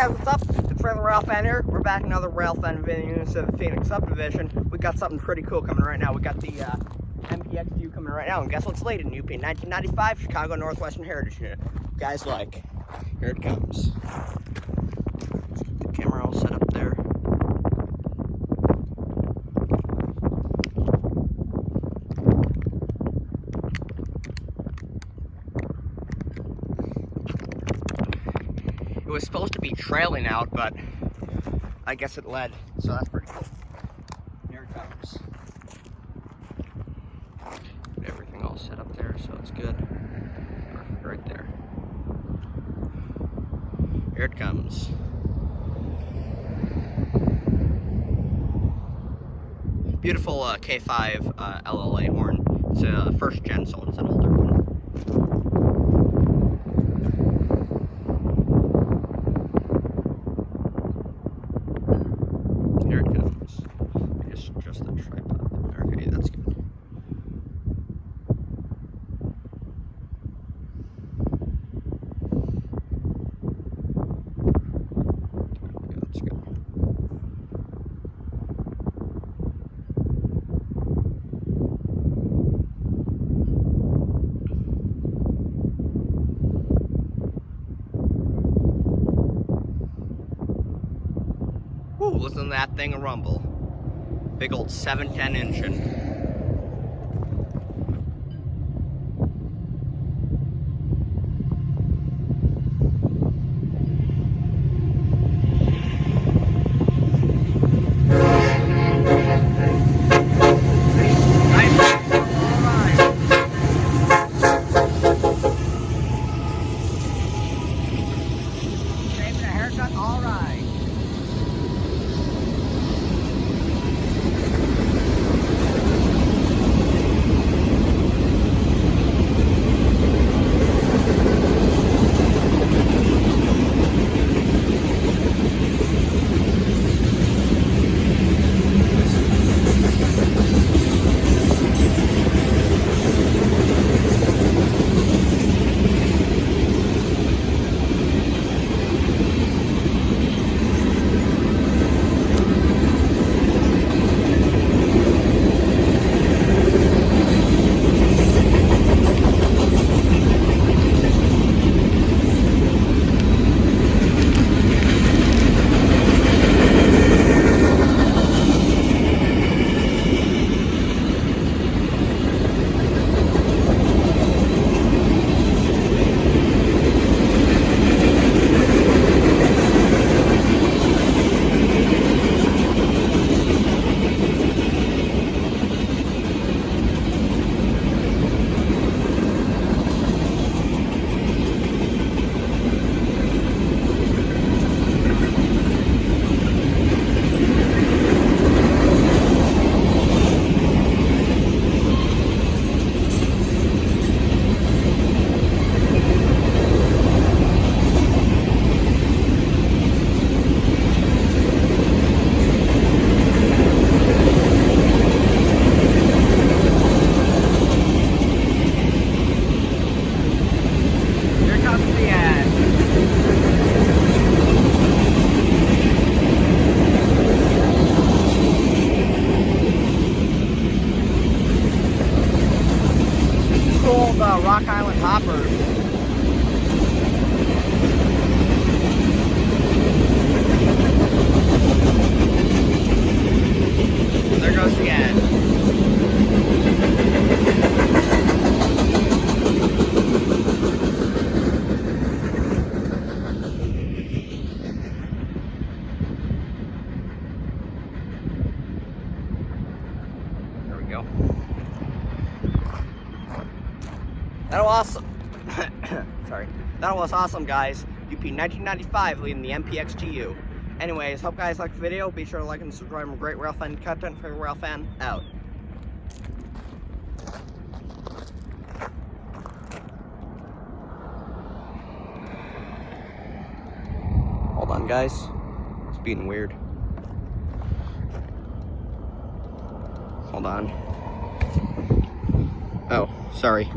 guys, what's up? It's Trailer Rail Fan here. We're back another Rail Fan video instead of Phoenix Subdivision. We got something pretty cool coming right now. We got the MPXTU coming right now, and guess what's late in UP 1995 Chicago Northwestern Heritage Unit. Guys, like, here it comes. Let's get the camera all set up there. It was supposed to be trailing out, but I guess it led, so that's pretty cool. Here it comes. Get everything all set up there, so it's good. Perfect, right there. Here it comes. Beautiful K5 LLA horn. It's a first gen, so it's an older one. Here it comes. Just the tripod there. Okay, that's good. That's good. Woo, listen to that thing rumble. Big old 710 engine. Shaving a haircut, all right. Rock Island hopper. There goes the ad. There we go. That was awesome. Sorry. That was awesome, guys. UP 1995 leading the MPXTU. Anyways, hope guys liked the video. Be sure to like and subscribe for great rail fan content. For Rail Fan, out. Hold on, guys. It's being weird. Hold on. Oh, sorry.